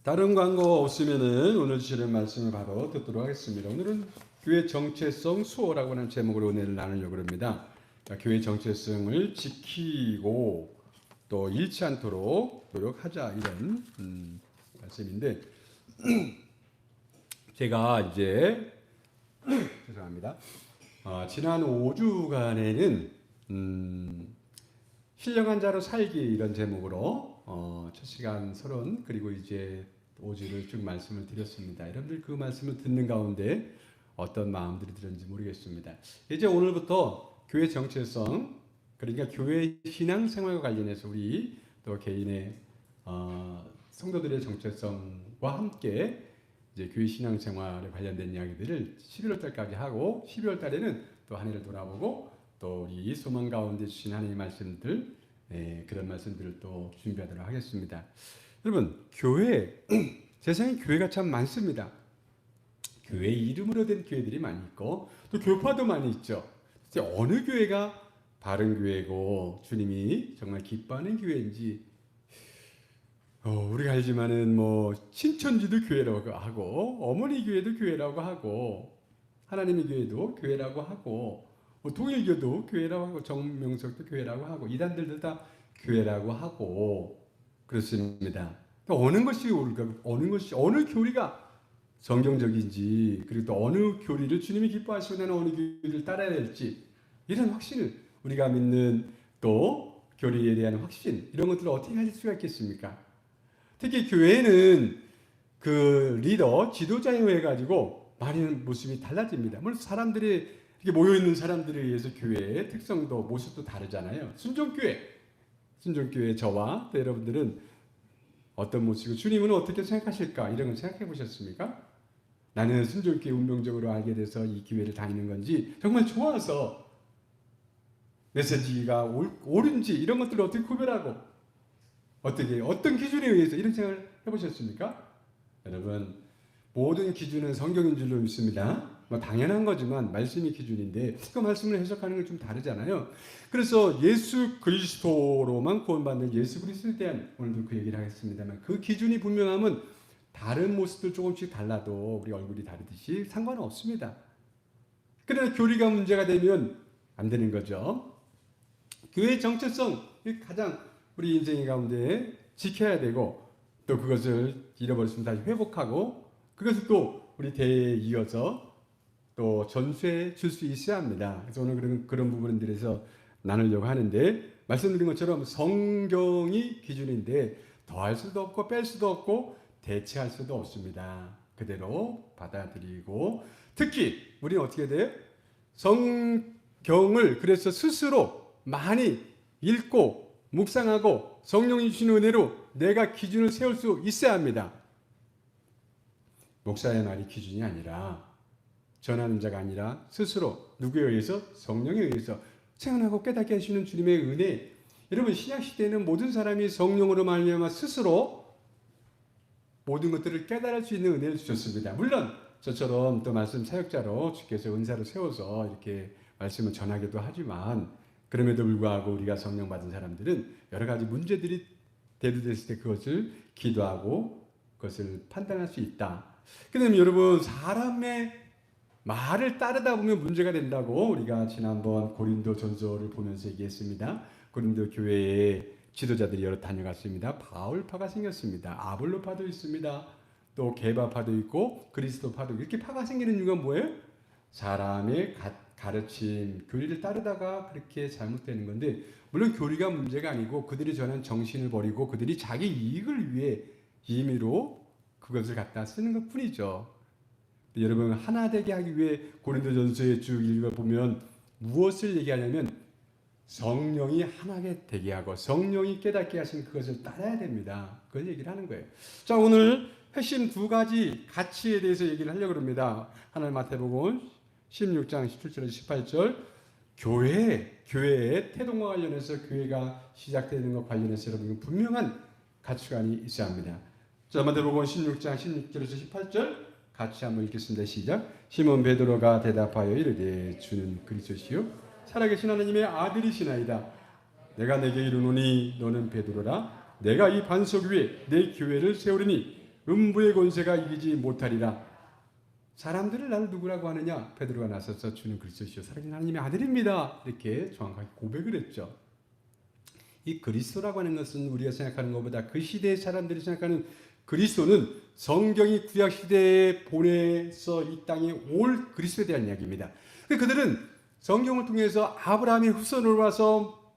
다른 광고 없으면은 오늘 주시는 말씀을 바로 듣도록 하겠습니다. 오늘은 교회 정체성 수호라고 하는 제목으로 은혜를 나누려고 합니다. 그러니까 교회 정체성을 지키고 또 잃지 않도록 노력하자 이런 말씀인데 제가 이제 죄송합니다. 지난 5주간에는 신령한 자로 살기 이런 제목으로 첫 시간 30 그리고 이제 5주를 쭉 말씀을 드렸습니다. 여러분들 그 말씀을 듣는 가운데 어떤 마음들이 들었는지 모르겠습니다. 이제 오늘부터 교회 정체성 그러니까 교회 신앙생활과 관련해서 우리 또 개인의 성도들의 정체성과 함께 이제 교회 신앙생활에 관련된 이야기들을 11월 달까지 하고 12월 달에는 또 한 해를 돌아보고 또 우리 소망 가운데 주신 하나님의 말씀들 그런 말씀들을 또 준비하도록 하겠습니다. 여러분 교회 세상에 교회가 참 많습니다. 교회 이름으로 된 교회들이 많이 있고 또 교파도 많이 있죠. 어느 교회가 바른 교회고 주님이 정말 기뻐하는 교회인지 우리가 알지만은 뭐 신천지도 교회라고 하고 어머니 교회도 교회라고 하고 하나님의 교회도 교회라고 하고 통일교도 교회라고 하고 정명석도 교회라고 하고 이단들도 다 교회라고 하고 그렇습니다. 어느 것이 옳을까? 어느 교리가 성경적인지 그리고 또 어느 교리를 주님이 기뻐하시는 어느 교리를 따라야 될지 이런 확신을 우리가 믿는 또 교리에 대한 확신 이런 것들을 어떻게 가질 수가 있겠습니까? 특히 교회는 그 리더 지도자에 의해 가지고 많은 모습이 달라집니다. 물론 사람들이 이렇게 모여 있는 사람들에 의해서 교회의 특성도 모습도 다르잖아요. 순종교회 저와 또 여러분들은 어떤 모습이고 주님은 어떻게 생각하실까 이런 걸 생각해 보셨습니까? 나는 순종교회 운명적으로 알게 돼서 이 교회를 다니는 건지 정말 좋아서 메시지가 옳은지 이런 것들을 어떻게 구별하고 어떤 기준에 의해서 이런 생각을 해보셨습니까? 여러분 모든 기준은 성경인 줄로 믿습니다. 뭐 당연한 거지만 말씀이 기준인데 그 말씀을 해석하는 건 좀 다르잖아요. 그래서 예수 그리스도로만 구원받는 예수 그리스도에 대한 오늘도 그 얘기를 하겠습니다만 그 기준이 분명하면 다른 모습들 조금씩 달라도 우리 얼굴이 다르듯이 상관은 없습니다. 그러나 교리가 문제가 되면 안 되는 거죠. 교회의 정체성이 가장 우리 인생 가운데 지켜야 되고 또 그것을 잃어버렸으면 다시 회복하고 그것을 또 우리 대에 이어서 또 전수해 줄 수 있어야 합니다. 그래서 오늘 그런 부분들에서 나누려고 하는데 말씀드린 것처럼 성경이 기준인데 더할 수도 없고 뺄 수도 없고 대체할 수도 없습니다. 그대로 받아들이고 특히 우리는 어떻게 돼요? 성경을 그래서 스스로 많이 읽고 묵상하고 성령이 주시는 은혜로 내가 기준을 세울 수 있어야 합니다. 목사의 말이 기준이 아니라 전하는 자가 아니라 스스로 누구에 의해서? 성령에 의해서 생각하고 깨닫게 하시는 주님의 은혜. 여러분 신약시대에는 모든 사람이 성령으로 말미암아 스스로 모든 것들을 깨달을 수 있는 은혜를 주셨습니다. 물론 저처럼 또 말씀 사역자로 주께서 은사를 세워서 이렇게 말씀을 전하기도 하지만 그럼에도 불구하고 우리가 성령 받은 사람들은 여러 가지 문제들이 대두됐을 때 그것을 기도하고 그것을 판단할 수 있다. 그런데 여러분 사람의 말을 따르다 보면 문제가 된다고 우리가 지난번 고린도 전서를 보면서 얘기했습니다. 고린도 교회에 지도자들이 여러 다녀갔습니다. 바울파가 생겼습니다. 아볼로파도 있습니다. 또 게바파도 있고 그리스도파도 이렇게 파가 생기는 이유가 뭐예요? 사람의 가르침, 교리를 따르다가 그렇게 잘못되는 건데 물론 교리가 문제가 아니고 그들이 전한 정신을 버리고 그들이 자기 이익을 위해 임의로 그것을 갖다 쓰는 것 뿐이죠. 여러분 하나 되게 하기 위해 고린도전서의 쭉 읽어보면 무엇을 얘기하냐면 성령이 하나게 되게 하고 성령이 깨닫게 하신 그것을 따라야 됩니다. 그걸 얘기를 하는 거예요. 자 오늘 핵심 두 가지 가치에 대해서 얘기를 하려고 합니다. 하나님 마태복음 16장 17절에서 18절 교회의 태동과 관련해서 교회가 시작되는 것 관련해서 여러분 분명한 가치관이 있어야 합니다. 자 마태복음 16장 16절에서 18절 같이 한번 읽겠습니다. 시작. 시몬 베드로가 대답하여 이르되 주는 그리스도시요 살아계신 하나님의 아들이시나이다. 내가 내게 이르노니 너는 베드로라 내가 이 반석 위에 내 교회를 세우리니 음부의 권세가 이기지 못하리라. 사람들을 나를 누구라고 하느냐? 베드로가 나서서 주는 그리스도시요 살아계신 하나님의 아들입니다. 이렇게 정확하게 고백을 했죠. 이 그리스도라고 하는 것은 우리가 생각하는 것보다 그 시대의 사람들이 생각하는 그리스도는 성경이 구약 시대에 보내서 이 땅에 올 그리스도에 대한 이야기입니다. 그들은 성경을 통해서 아브라함의 후손으로 와서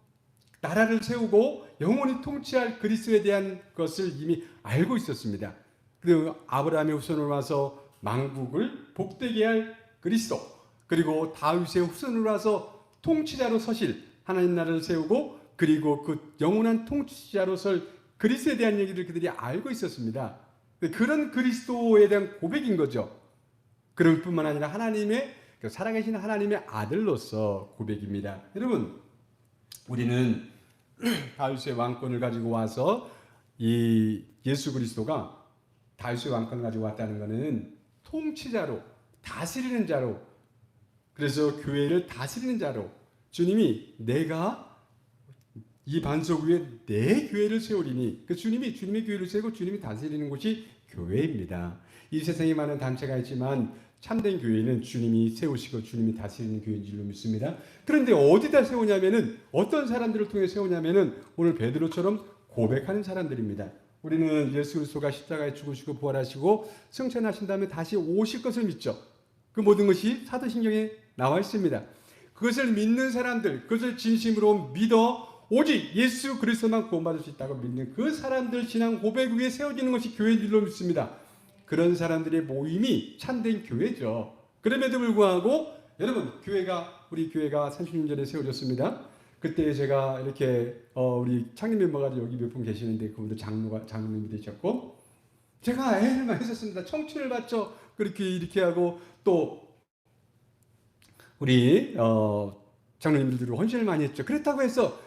나라를 세우고 영원히 통치할 그리스도에 대한 것을 이미 알고 있었습니다. 그리고 아브라함의 후손으로 와서 만국을 복되게 할 그리스도, 그리고 다윗의 후손으로 와서 통치자로 서실 하나님 나라를 세우고 그리고 그 영원한 통치자로 설 그리스도에 대한 얘기를 그들이 알고 있었습니다. 그런 그리스도에 대한 고백인 거죠. 그럴 뿐만 아니라 하나님의 살아계신 하나님의 아들로서 고백입니다. 여러분, 우리는 다윗의 왕권을 가지고 와서 이 예수 그리스도가 다윗의 왕권을 가지고 왔다는 것은 통치자로, 다스리는 자로, 그래서 교회를 다스리는 자로 주님이 내가 이 반석 위에 내 교회를 세우리니, 그 주님이 주님의 교회를 세우고 주님이 다스리는 곳이 교회입니다. 이 세상에 많은 단체가 있지만 참된 교회는 주님이 세우시고 주님이 다스리는 교회인 줄로 믿습니다. 그런데 어디다 세우냐면은, 어떤 사람들을 통해 세우냐면은 오늘 베드로처럼 고백하는 사람들입니다. 우리는 예수 그리스도가 십자가에 죽으시고 부활하시고 승천하신 다음에 다시 오실 것을 믿죠. 그 모든 것이 사도신경에 나와 있습니다. 그것을 믿는 사람들, 그것을 진심으로 믿어 오직 예수 그리스도만 구원받을 수 있다고 믿는 그 사람들 신앙 고백 위에 세워지는 것이 교회인 줄로 믿습니다. 그런 사람들의 모임이 참된 교회죠. 그럼에도 불구하고 여러분, 우리 교회가 30년 전에 세워졌습니다. 그때 제가 이렇게 우리 창립 멤버가 여기 몇 분 계시는데 그분들 장로님이 되셨고, 제가 애를 많이 썼습니다. 청춘을 받죠. 이렇게 하고 또 우리 장로님들도 헌신을 많이 했죠. 그렇다고 해서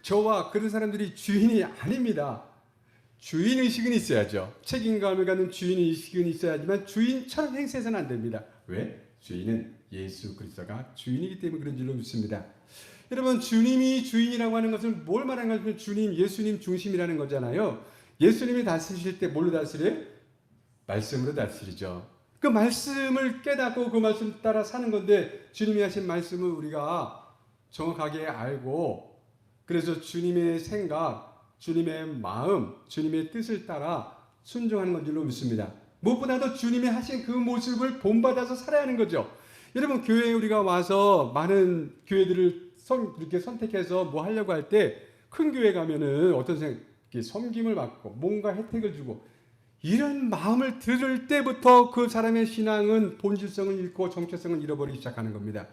저와 그런 사람들이 주인이 아닙니다. 주인의식은 있어야죠. 책임감을 갖는 주인의식은 있어야지만 주인처럼 행세해서는 안 됩니다. 왜? 주인은 예수 그리스도가 주인이기 때문에 그런 줄로 믿습니다. 여러분, 주님이 주인이라고 하는 것은 뭘 말하는 것이면 주님, 예수님 중심이라는 거잖아요. 예수님이 다스리실 때 뭘로 다스려요? 말씀으로 다스리죠. 그 말씀을 깨닫고 그 말씀 따라 사는 건데, 주님이 하신 말씀을 우리가 정확하게 알고, 그래서 주님의 생각, 주님의 마음, 주님의 뜻을 따라 순종하는 건 줄로 믿습니다. 무엇보다도 주님이 하신 그 모습을 본받아서 살아야 하는 거죠. 여러분, 교회에 우리가 와서 많은 교회들을 이렇게 선택해서 뭐 하려고 할 때, 큰 교회 가면은 어떤 섬김을 받고 뭔가 혜택을 주고 이런 마음을 들을 때부터 그 사람의 신앙은 본질성을 잃고 정체성을 잃어버리기 시작하는 겁니다.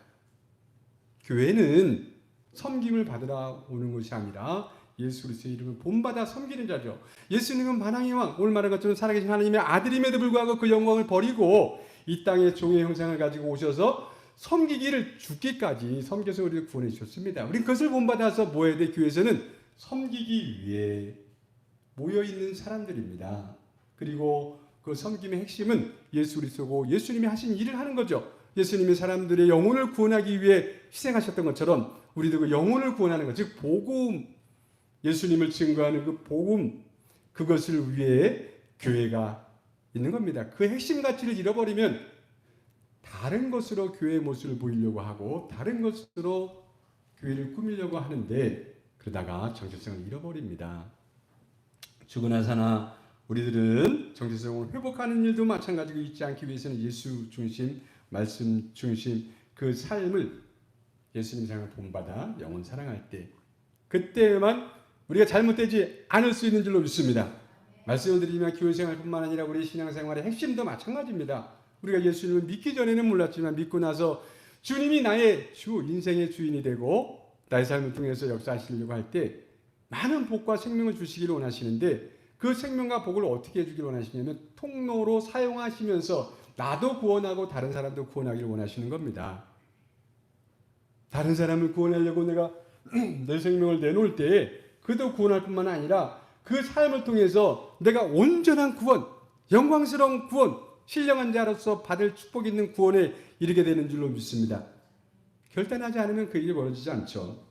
교회는 섬김을 받으러 오는 것이 아니라 예수 그리스도의 이름을 본받아 섬기는 자죠. 예수님은 만왕의 왕, 오늘 말한 것처럼 살아계신 하나님의 아들임에도 불구하고 그 영광을 버리고 이 땅에 종의 형상을 가지고 오셔서 섬기기를 죽기까지 섬겨서 우리를 구원해 주셨습니다. 우리는 그것을 본받아서 뭐 해야 돼? 교회에서는 섬기기 위해 모여있는 사람들입니다. 그리고 그 섬김의 핵심은 예수 그리스도고 예수님이 하신 일을 하는 거죠. 예수님이 사람들의 영혼을 구원하기 위해 희생하셨던 것처럼 우리도 그 영혼을 구원하는 것, 즉 복음, 예수님을 증거하는 그 복음, 그것을 위해 교회가 있는 겁니다. 그 핵심 가치를 잃어버리면 다른 것으로 교회의 모습을 보이려고 하고 다른 것으로 교회를 꾸미려고 하는데, 그러다가 정체성을 잃어버립니다. 죽으나 사나 우리들은 정체성을 회복하는 일도 마찬가지고 잊지 않기 위해서는 예수 중심, 말씀 중심 그 삶을, 예수님 삶을 본받아 영혼 사랑할 때, 그때만 우리가 잘못되지 않을 수 있는 줄로 믿습니다. 말씀을 드리면 교회생활뿐만 아니라 우리 신앙생활의 핵심도 마찬가지입니다. 우리가 예수님을 믿기 전에는 몰랐지만 믿고 나서 주님이 나의 인생의 주인이 되고 나의 삶을 통해서 역사하시려고 할 때 많은 복과 생명을 주시기를 원하시는데, 그 생명과 복을 어떻게 해주기를 원하시냐면 통로로 사용하시면서 나도 구원하고 다른 사람도 구원하기를 원하시는 겁니다. 다른 사람을 구원하려고 내가 내 생명을 내놓을 때 그도 구원할 뿐만 아니라 그 삶을 통해서 내가 온전한 구원, 영광스러운 구원, 신령한 자로서 받을 축복 있는 구원에 이르게 되는 줄로 믿습니다. 결단하지 않으면 그 일이 벌어지지 않죠.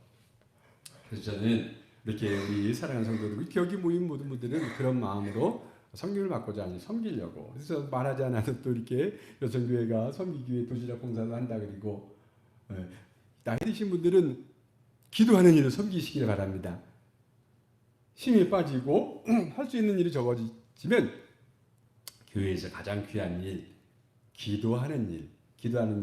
그래서 저는 이렇게 우리 사랑하는 성도들, 여기 모인 모든 분들은 그런 마음으로 섬김을 받고자 아니 섬기려고. 그래서 말하지 않아도 또 이렇게 여성교회가 섬기교회 도시락 봉사도 한다 그리고 나이 드신 분들은 기도하는 일을 섬기시길 바랍니다. 힘이 빠지고 할 수 있는 일이 적어지면 교회에서 가장 귀한 일, 기도하는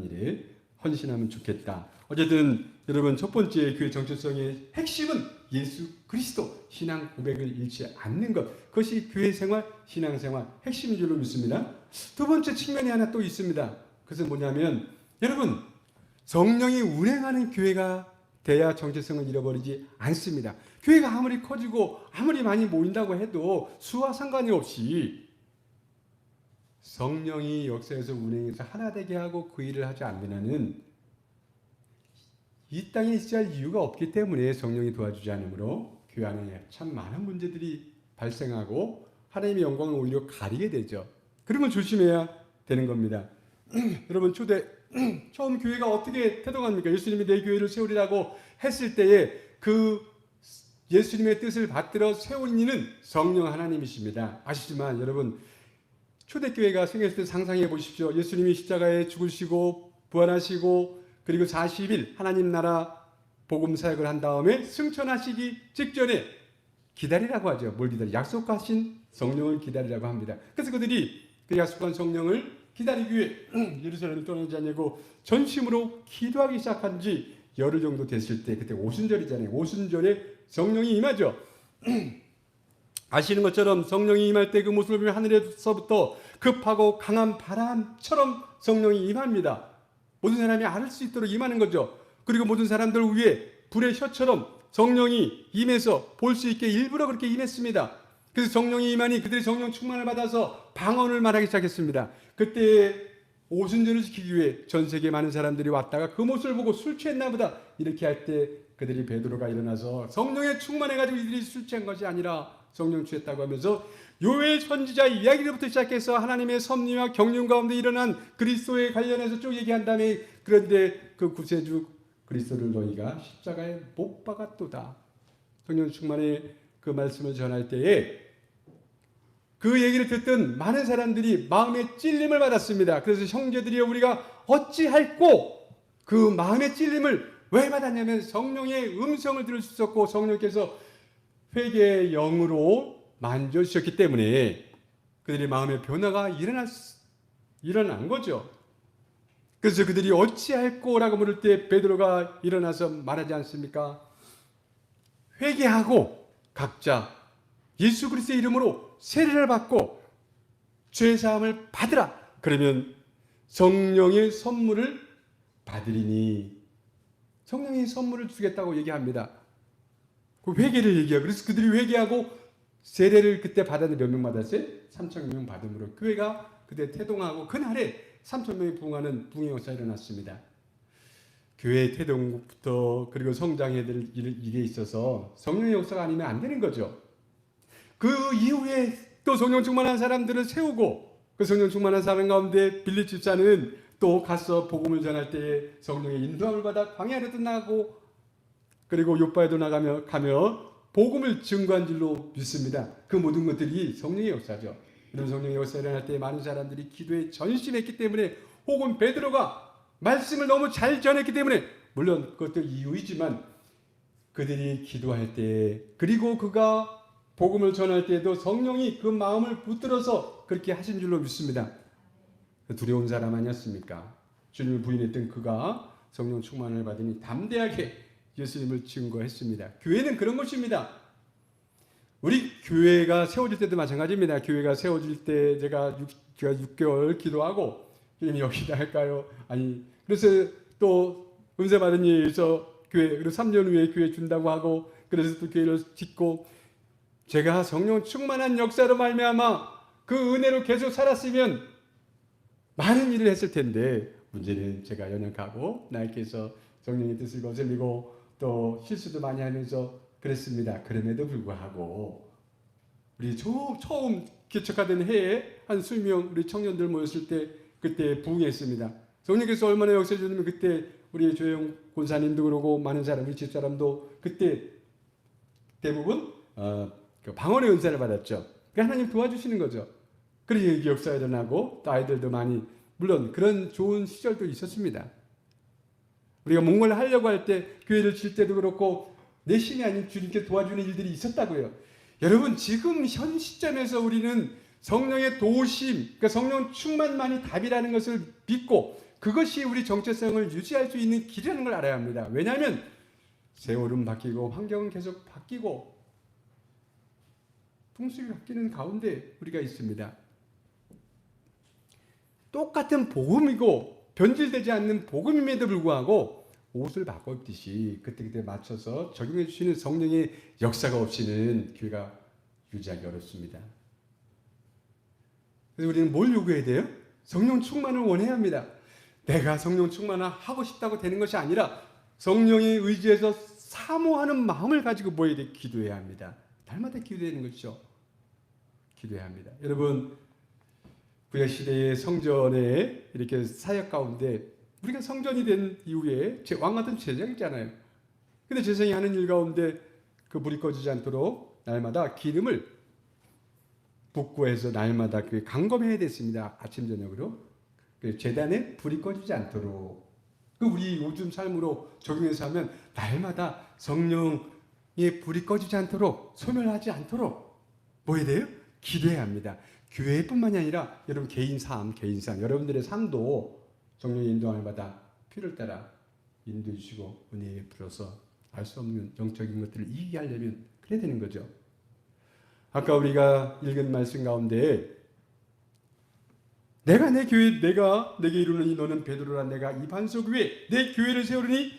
일에 헌신하면 좋겠다. 어쨌든 여러분 첫 번째 교회 정체성의 핵심은 예수 그리스도 신앙 고백을 잃지 않는 것. 그것이 교회 생활, 신앙 생활 핵심인 줄로 믿습니다. 두 번째 측면이 하나 또 있습니다. 그것은 뭐냐면 여러분 성령이 운행하는 교회가 돼야 정체성을 잃어버리지 않습니다. 교회가 아무리 커지고 아무리 많이 모인다고 해도 수와 상관이 없이 성령이 역사에서 운행해서 하나 되게 하고 그 일을 하지 않으면은 이 땅에 있어야 할 이유가 없기 때문에 성령이 도와주지 않으므로 교회 안에 참 많은 문제들이 발생하고 하나님의 영광을 오히려 가리게 되죠. 그러면 조심해야 되는 겁니다. 여러분 처음 교회가 어떻게 태동합니까? 예수님이 내 교회를 세우리라고 했을 때에 그 예수님의 뜻을 받들어 세운 이는 성령 하나님이십니다. 아시지만 여러분 초대교회가 생겼을 때 상상해 보십시오. 예수님이 십자가에 죽으시고 부활하시고 그리고 40일 하나님 나라 복음 사역을 한 다음에 승천하시기 직전에 기다리라고 하죠. 뭘 기다려? 약속하신 성령을 기다리라고 합니다. 그래서 그들이 그 약속한 성령을 기다리기 위해 예루살렘을 떠나지 않냐고 전심으로 기도하기 시작한 지 열흘 정도 됐을 때 그때 오순절이잖아요. 오순절에 성령이 임하죠. 아시는 것처럼 성령이 임할 때 그 모습을 보면 하늘에서부터 급하고 강한 바람처럼 성령이 임합니다. 모든 사람이 알 수 있도록 임하는 거죠. 그리고 모든 사람들 위에 불의 혀처럼 성령이 임해서 볼 수 있게 일부러 그렇게 임했습니다. 그래서 성령이 임하니 그들이 성령 충만을 받아서 방언을 말하기 시작했습니다. 그때 오순절을 지키기 위해 전 세계 많은 사람들이 왔다가 그 모습을 보고 술 취했나 보다 이렇게 할 때 그들이 베드로가 일어나서 성령에 충만해가지고 이들이 술 취한 것이 아니라 성령 취했다고 하면서 요엘 선지자의 이야기부터 시작해서 하나님의 섭리와 경륜 가운데 일어난 그리스도에 관련해서 쭉 얘기한 다음에 그런데 그 구세주 그리스도를 너희가 십자가에 못 박았도다. 성령 충만의 그 말씀을 전할 때에 그 얘기를 듣던 많은 사람들이 마음의 찔림을 받았습니다. 그래서 형제들이여 우리가 어찌할꼬 그 마음의 찔림을 왜 받았냐면 성령의 음성을 들을 수 있었고 성령께서 회개의 영으로 만져주셨기 때문에 그들의 마음의 변화가 일어난 거죠. 그래서 그들이 어찌할꼬라고 물을 때 베드로가 일어나서 말하지 않습니까? 회개하고 각자 예수 그리스도의 이름으로 세례를 받고 죄사함을 받으라. 그러면 성령의 선물을 받으리니 성령의 선물을 주겠다고 얘기합니다. 그 회개를 얘기해요. 그래서 그들이 회개하고 세례를 그때 받았는데 몇 명 받았어요? 3,000명 받음으로 교회가 그때 태동하고 그날에 3,000명이 부흥하는 부흥의 역사가 일어났습니다. 교회의 태동부터 그리고 성장해야 될 일에 있어서 성령의 역사가 아니면 안 되는 거죠. 그 이후에 또 성령 충만한 사람들을 세우고 그 성령 충만한 사람 가운데 빌립 집사는 또 가서 복음을 전할 때에 성령의 인도함을 받아 광야로도 나가고 그리고 요바에도 가며 복음을 증거한 줄로 믿습니다. 그 모든 것들이 성령의 역사죠. 이런 성령의 역사가 일어날 때 많은 사람들이 기도에 전심했기 때문에 혹은 베드로가 말씀을 너무 잘 전했기 때문에 물론 그것도 이유이지만 그들이 기도할 때 그리고 그가 복음을 전할 때에도 성령이 그 마음을 붙들어서 그렇게 하신 줄로 믿습니다. 두려운 사람 아니었습니까? 주님을 부인했던 그가 성령 충만을 받으니 담대하게 예수님을 증거했습니다. 교회는 그런 것입니다. 우리 교회가 세워질 때도 마찬가지입니다. 교회가 세워질 때 제가 6개월 기도하고 주님 여기다 할까요? 아니 그래서 또 은혜 받은 일에서 교회 그리고 3년 후에 교회 준다고 하고 그래서 또 교회를 짓고 제가 성령 충만한 역사로 말미암아 그 은혜로 계속 살았으면 많은 일을 했을 텐데 문제는 제가 연약하고 나이께서 성령의 뜻을 거슬리고 또 실수도 많이 하면서 그랬습니다. 그럼에도 불구하고 우리 처음 개척하던 해에 한 20명 우리 청년들 모였을 때 그때 부흥했습니다. 성령께서 얼마나 역사해 주냐면 그때 우리 조영 권사님도 그러고 많은 사람 우리 집사람도 그때 대부분 그 방언의 은사를 받았죠. 하나님 도와주시는 거죠. 그래서 역사가 일어나고 또 아이들도 많이 물론 그런 좋은 시절도 있었습니다. 우리가 뭔가를 하려고 할 때 교회를 칠 때도 그렇고 내 신이 아닌 주님께 도와주는 일들이 있었다고요. 여러분 지금 현 시점에서 우리는 성령의 도우심, 그러니까 성령 충만만이 답이라는 것을 믿고 그것이 우리 정체성을 유지할 수 있는 길이라는 걸 알아야 합니다. 왜냐하면 세월은 바뀌고 환경은 계속 바뀌고 풍습이 바뀌는 가운데 우리가 있습니다. 똑같은 복음이고 변질되지 않는 복음임에도 불구하고 옷을 바꿔 입듯이 그때그때 맞춰서 적용해 주시는 성령의 역사가 없이는 교회가 유지하기 어렵습니다. 그래서 우리는 뭘 요구해야 돼요? 성령 충만을 원해야 합니다. 내가 성령 충만을 하고 싶다고 되는 것이 아니라 성령의 의지에서 사모하는 마음을 가지고 뭐해야 돼? 기도해야 합니다. 날마다 기도되는 것이죠. 기도해야 합니다. 여러분 구약시대의 성전에 이렇게 사역 가운데 우리가 성전이 된 이후에 왕 같은 제사장이 있잖아요. 근데 제사장이 하는 일 가운데 그 불이 꺼지지 않도록 날마다 기름을 붓고 해서 날마다 그 강검해야 됐습니다. 아침 저녁으로. 제단에 불이 꺼지지 않도록. 그 우리 요즘 삶으로 적용해서 하면 날마다 성령의 불이 꺼지지 않도록 소멸하지 않도록 뭐 해야 돼요? 기도해야 합니다. 교회뿐만이 아니라 여러분 개인 삶 여러분들의 삶도 성령의 인도함을 받아 필요를 따라 인도해 주시고 은혜에 불어서 알 수 없는 영적인 것들을 이기게 하려면 그래야 되는 거죠. 아까 우리가 읽은 말씀 가운데 내가 내 교회 내가 내게 이루느니 너는 베드로라 내가 이 반석 위에 내 교회를 세우리니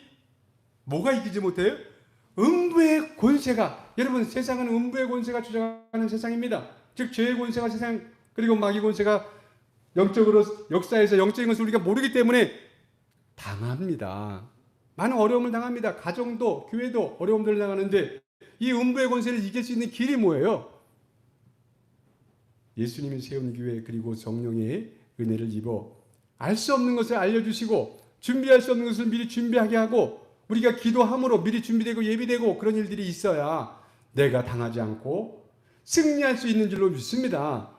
뭐가 이기지 못해요? 음부의 권세가 여러분 세상은 음부의 권세가 주장하는 세상입니다. 즉 죄의 권세가 세상 그리고 마귀 권세가 영적으로 역사에서 영적인 것을 우리가 모르기 때문에 당합니다. 많은 어려움을 당합니다. 가정도 교회도 어려움들을 당하는데 이 음부의 권세를 이길 수 있는 길이 뭐예요? 예수님이 세운 교회 그리고 성령의 은혜를 입어 알 수 없는 것을 알려주시고 준비할 수 없는 것을 미리 준비하게 하고 우리가 기도함으로 미리 준비되고 예비되고 그런 일들이 있어야 내가 당하지 않고 승리할 수 있는 줄로 믿습니다.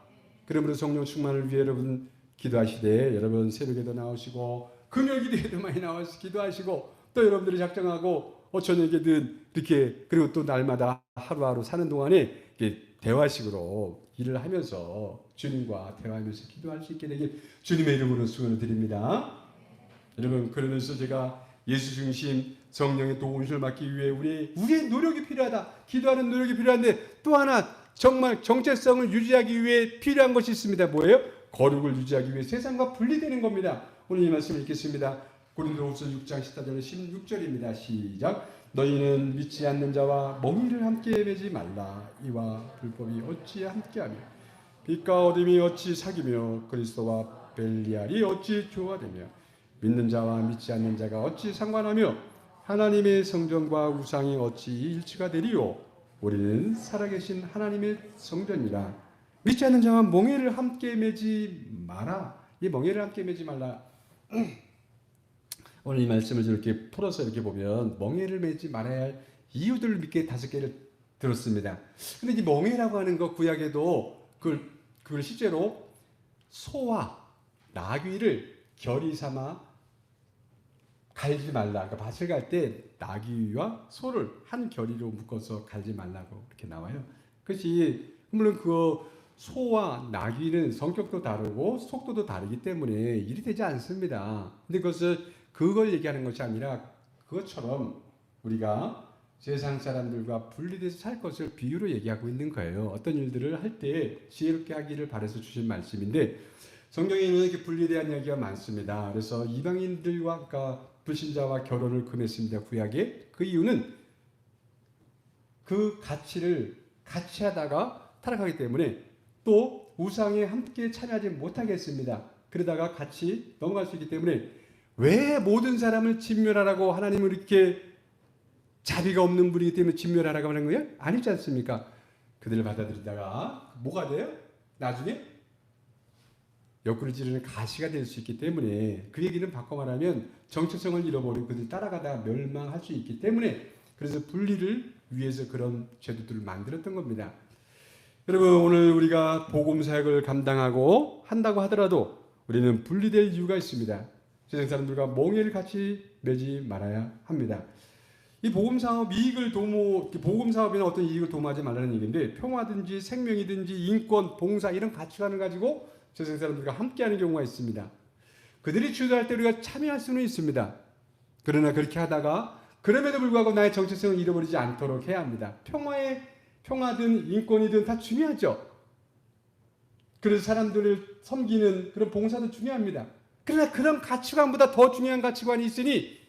그러므로 성령 충만을 위해 여러분 기도하시되 여러분 새벽에도 나오시고 금요 기도에도 많이 나와서 기도하시고 또 여러분들이 작정하고 저녁에든 이렇게 그리고 또 날마다 하루하루 사는 동안에 대화식으로 일을 하면서 주님과 대화하면서 기도할 수 있게 되길 주님의 이름으로 축원을 드립니다. 여러분 그러면서 제가 예수 중심 성령의 도움을 받기 위해 우리의 노력이 필요하다. 기도하는 노력이 필요한데 또 하나 정말 정체성을 유지하기 위해 필요한 것이 있습니다. 뭐예요? 거룩을 유지하기 위해 세상과 분리되는 겁니다. 오늘 이 말씀을 읽겠습니다. 고린도후서 6장 14절 16절입니다. 시작. 너희는 믿지 않는 자와 멍에를 함께 매지 말라. 이와 불법이 어찌 함께하며 빛과 어둠이 어찌 사귀며 그리스도와 벨리알이 어찌 조화되며 믿는 자와 믿지 않는 자가 어찌 상관하며 하나님의 성전과 우상이 어찌 일치가 되리요. 우리는 살아계신 하나님의 성전이라. 믿지 않는 자와 멍에를 함께 매지 마라. 이 멍에를 함께 매지 말라. 오늘 이 말씀을 이렇게 풀어서 이렇게 보면 멍에를 매지 말아야 할 이유들을 몇개 5개를 들었습니다. 근데 이 멍에라고 하는 거 구약에도 그걸 실제로 소와 나귀를 결이 삼아 갈지 말라. 그러니까 밭을 갈 때 나귀와 소를 한 결의로 묶어서 갈지 말라고 이렇게 나와요. 그것이 물론 그 소와 나귀는 성격도 다르고 속도도 다르기 때문에 일이 되지 않습니다. 근데 그걸 얘기하는 것이 아니라 그것처럼 우리가 세상 사람들과 분리돼서 살 것을 비유로 얘기하고 있는 거예요. 어떤 일들을 할 때 지혜롭게 하기를 바라서 주신 말씀인데 성경에는 이렇게 분리된 이야기가 많습니다. 그래서 이방인들과 그러니까 불신자와 결혼을 금했습니다. 구약에. 그 이유는 그 가치를 같이 하다가 타락하기 때문에 또 우상에 함께 참여하지 못하겠습니다. 그러다가 같이 넘어갈 수 있기 때문에 왜 모든 사람을 진멸하라고 하나님은 이렇게 자비가 없는 분이기 때문에 진멸하라고 하는 거예요? 아니지 않습니까? 그들을 받아들이다가 뭐가 돼요? 나중에 옆구리 찌르는 가시가 될 수 있기 때문에 그 얘기는 바꿔 말하면 정체성을 잃어버리고 그들 따라가다가 멸망할 수 있기 때문에 그래서 분리를 위해서 그런 제도들을 만들었던 겁니다. 여러분, 오늘 우리가 복음 사역을 감당하고 한다고 하더라도 우리는 분리될 이유가 있습니다. 세상 사람들과 멍에를 같이 매지 말아야 합니다. 이 복음 사업 이익을 복음 사업에는 어떤 이익을 도모하지 말라는 얘기인데, 평화든지 생명이든지 인권, 봉사 이런 가치관을 가지고 세상 사람들과 함께하는 경우가 있습니다. 그들이 주도할 때 우리가 참여할 수는 있습니다. 그러나 그렇게 하다가 그럼에도 불구하고 나의 정체성을 잃어버리지 않도록 해야 합니다. 평화든 인권이든 다 중요하죠. 그래서 사람들을 섬기는 그런 봉사도 중요합니다. 그러나 그런 가치관보다 더 중요한 가치관이 있으니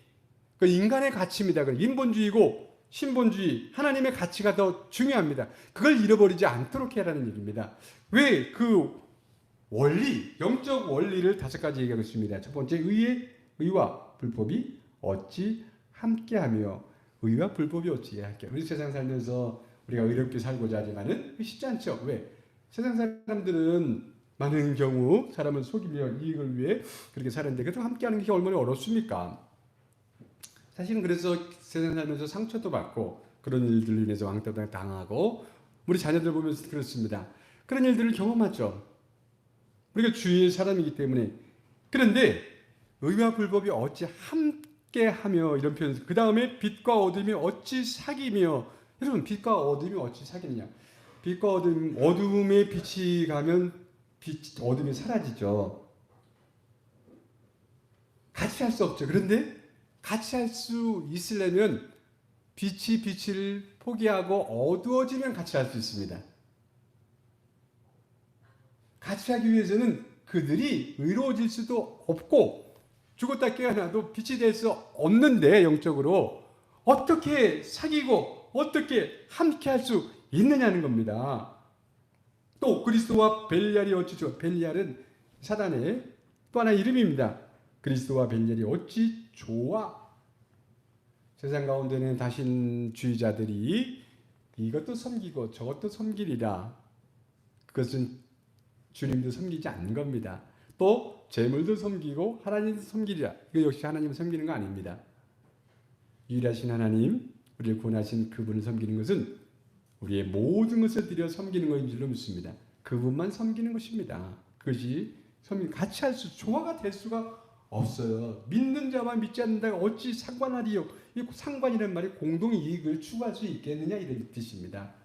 그 인간의 가치입니다. 그 인본주의고 신본주의, 하나님의 가치가 더 중요합니다. 그걸 잃어버리지 않도록 해라는 얘기입니다. 왜 그 원리, 영적 원리를 5가지 얘기하고 있습니다. 첫 번째, 의와 불법이 어찌 함께하며. 의와 불법이 어찌 함께하며. 우리 세상 살면서 우리가 의롭게 살고자 하지만은 쉽지 않죠. 왜? 세상 사람들은 많은 경우 사람을 속이며 이익을 위해 그렇게 사는데 그래도 함께하는 게 얼마나 어렵습니까? 사실은 그래서 세상 살면서 상처도 받고 그런 일들로 인해서 왕따도 당하고 우리 자녀들 보면 그렇습니다. 그런 일들을 경험하죠. 우리가 주위의 사람이기 때문에. 그런데 의와 불법이 어찌 함께하며 이런 표현. 그 다음에 빛과 어둠이 어찌 사귀며. 여러분, 빛과 어둠이 어찌 사귀느냐? 빛과 어둠에 빛이 가면 어둠이 사라지죠. 같이 할 수 없죠. 그런데 같이 할 수 있으려면 빛이 빛을 포기하고 어두워지면 같이 할 수 있습니다. 같이 하기 위해서는 그들이 의로워질 수도 없고 죽었다 깨어나도 빛이 될 수 없는데, 영적으로 어떻게 사귀고 어떻게 함께 할 수 있느냐는 겁니다. 또 그리스도와 벨리알이 어찌 좋아. 벨리알은 사단의 또 하나의 이름입니다. 그리스도와 벨리알이 어찌 좋아. 세상 가운데는 다신주의자들이 이것도 섬기고 저것도 섬기리라. 그것은 주님도 섬기지 않는 겁니다. 또 재물도 섬기고 하나님도 섬기리라. 이거 역시 하나님을 섬기는 거 아닙니다. 유일하신 하나님, 우리를 구원하신 그분을 섬기는 것은 우리의 모든 것을 드려 섬기는 것인 줄로 믿습니다. 그분만 섬기는 것입니다. 그것이 같이 할 수, 조화가 될 수가 없어요. 믿는 자와 믿지 않는 자가 어찌 상관하리요. 이 상관이라는 말이 공동이익을 추구할 수 있겠느냐 이런 뜻입니다.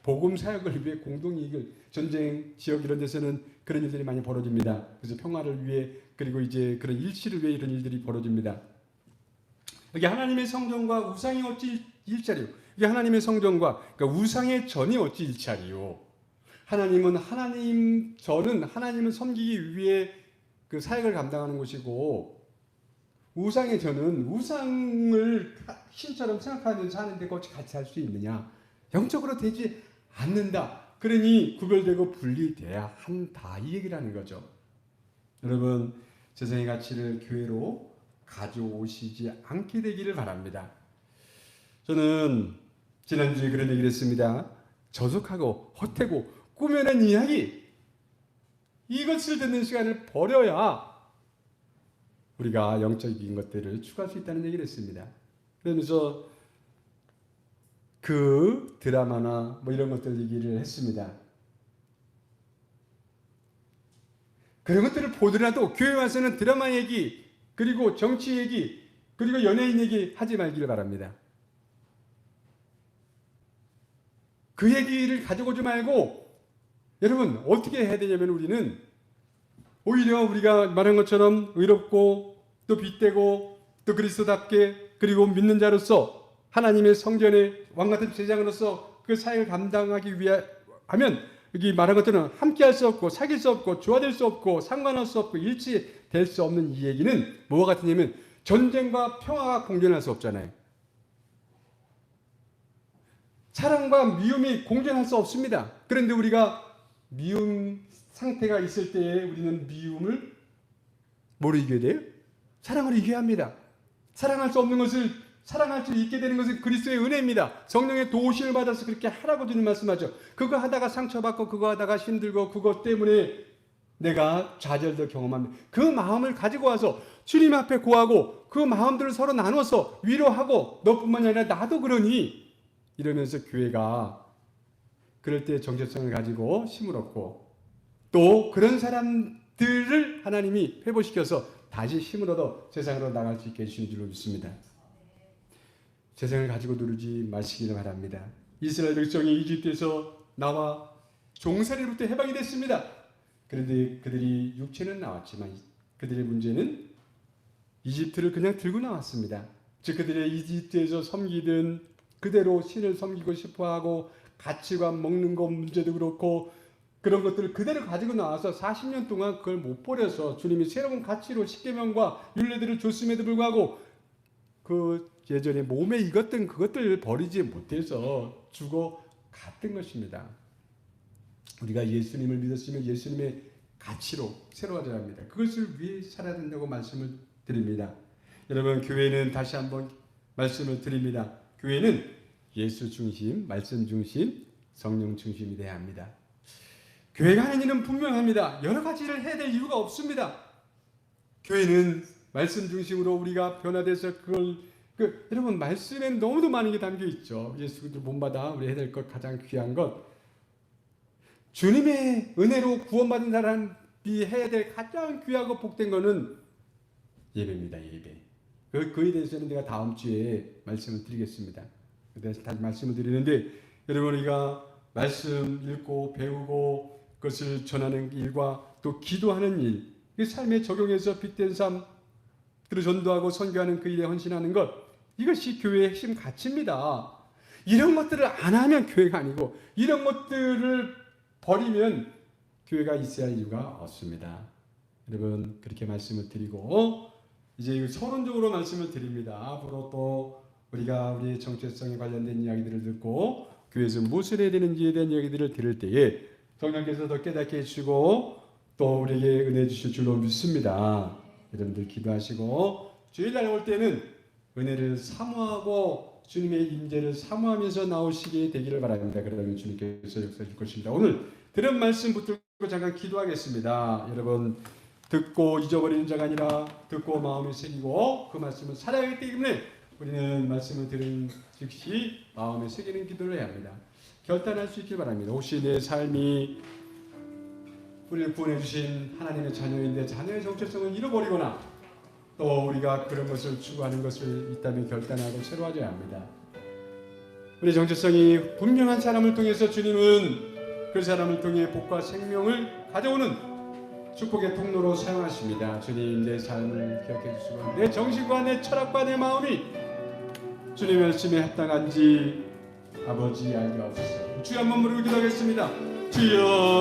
복음 사역을 위해 공동이익을, 전쟁 지역 이런 데서는 그런 일들이 많이 벌어집니다. 그래서 평화를 위해, 그리고 이제 그런 일치를 위해 이런 일들이 벌어집니다. 여기 하나님의 성전과 우상이 어찌 일자리요? 이게 하나님의 성전과 그러니까 우상의 전이 어찌 일자리요? 저는 하나님을 섬기기 위해 그 사역을 감당하는 것이고, 우상의 전은 우상을 신처럼 생각하면서 하는데 같이 할 수 있느냐? 영적으로 되지 않는다. 그러니 구별되고 분리돼야 한다. 이 얘기를 하는 거죠. 여러분, 세상의 가치를 교회로 가져오시지 않게 되기를 바랍니다. 저는 지난주에 그런 얘기를 했습니다. 저속하고 헛되고 꾸며낸 이야기, 이것을 듣는 시간을 버려야 우리가 영적인 것들을 추구할 수 있다는 얘기를 했습니다. 그러면서 그 드라마나 뭐 이런 것들 얘기를 했습니다. 그런 것들을 보더라도 교회 와서는 드라마 얘기, 그리고 정치 얘기, 그리고 연예인 얘기 하지 말기를 바랍니다. 그 얘기를 가져오지 말고, 여러분 어떻게 해야 되냐면, 우리는 오히려 우리가 말한 것처럼 의롭고 또 빛되고 또 그리스도답게, 그리고 믿는 자로서 하나님의 성전의 왕같은 제장으로서 그 사역을 감당하기 위해 하면, 여기 말한 것들은 함께할 수 없고 사귈 수 없고 조화될 수 없고 상관할 수 없고 일치될 수 없는 이 얘기는 뭐와 같으냐면, 전쟁과 평화가 공존할 수 없잖아요. 사랑과 미움이 공존할 수 없습니다. 그런데 우리가 미움 상태가 있을 때에 우리는 미움을 뭐로 이겨야 돼요? 사랑으로 이겨야 합니다. 사랑할 수 없는 것을 사랑할 수 있게 되는 것은 그리스도의 은혜입니다. 성령의 도우심을 받아서 그렇게 하라고 주님 말씀하죠. 그거 하다가 상처받고 그거 하다가 힘들고 그것 때문에 내가 좌절도 경험합니다. 그 마음을 가지고 와서 주님 앞에 고하고 그 마음들을 서로 나눠서 위로하고, 너뿐만 아니라 나도 그러니 이러면서 교회가 그럴 때 정체성을 가지고 힘을 얻고 또 그런 사람들을 하나님이 회복시켜서 다시 힘을 얻어 세상으로 나갈 수 있게 해주신 줄로 믿습니다. 세상을 가지고 누르지 마시기를 바랍니다. 이스라엘 백성이 이집트에서 나와 종살이로부터 해방이 됐습니다. 그런데 그들이 육체는 나왔지만 그들의 문제는 이집트를 그냥 들고 나왔습니다. 즉 그들의 이집트에서 섬기든 그대로 신을 섬기고 싶어하고 가치관 먹는 것 문제도 그렇고 그런 것들을 그대로 가지고 나와서 40년 동안 그걸 못 버려서 주님이 새로운 가치로 십계명과 율례들을 줬음에도 불구하고 그 예전에 몸에 익었던 그것들을 버리지 못해서 죽어갔던 것입니다. 우리가 예수님을 믿었으면 예수님의 가치로 새로워져야 합니다. 그것을 위해 살아야 된다고 말씀을 드립니다. 여러분, 교회는 다시 한번 말씀을 드립니다. 교회는 예수 중심, 말씀 중심, 성령 중심이 되어야 합니다. 교회가 하는 일은 분명합니다. 여러 가지를 해야 될 이유가 없습니다. 교회는 말씀 중심으로 우리가 변화돼서 여러분, 말씀에는 너무도 많은 게 담겨 있죠. 예수 그리스도 본받아 우리 해야 될 것 가장 귀한 것, 주님의 은혜로 구원받은 사람이 해야 될 가장 귀하고 복된 것은 예배입니다. 예배. 그에 대해서는 내가 다음 주에 말씀을 드리겠습니다. 그래서 다시 말씀을 드리는데, 여러분, 우리가 말씀 읽고 배우고 그것을 전하는 일과 또 기도하는 일, 그 삶에 적용해서 빗된 삶, 그리고 전도하고 선교하는 그 일에 헌신하는 것, 이것이 교회의 핵심 가치입니다. 이런 것들을 안 하면 교회가 아니고, 이런 것들을 버리면 교회가 있어야 할 이유가 없습니다. 여러분, 그렇게 말씀을 드리고 이제 서론적으로 말씀을 드립니다. 앞으로 또 우리가 우리의 정체성에 관련된 이야기들을 듣고 교회에서 무엇을 해야 되는지에 대한 이야기들을 들을 때에 성령께서 더 깨닫게 해주시고 또 우리에게 은혜 주실 줄로 믿습니다. 여러분들 기도하시고 주일날 올 때는 은혜를 사모하고 주님의 임재를 사모하면서 나오시게 되기를 바랍니다. 그러면 주님께서 역사해 줄 것입니다. 오늘 들은 말씀 붙들고 잠깐 기도하겠습니다. 여러분, 듣고 잊어버리는 자가 아니라 듣고 마음에 새기고 그 말씀을 살아야 하기 때문에 우리는 말씀을 들은 즉시 마음에 새기는 기도를 해야 합니다. 결단할 수 있길 바랍니다. 혹시 내 삶이 우리를 구원해 주신 하나님의 자녀인데 자녀의 정체성을 잃어버리거나 또 우리가 그런 것을 추구하는 것을 있다면 결단하고 새로워져야 합니다. 우리 정체성이 분명한 사람을 통해서 주님은 그 사람을 통해 복과 생명을 가져오는 축복의 통로로 사용하십니다. 주님, 내 삶을 기억해 주시고 내 정신과 내 철학과 내 마음이 주님의 말씀에 합당한지 아버지 알게 하옵소서. 주여 한번 부르고 기도하겠습니다. 주여.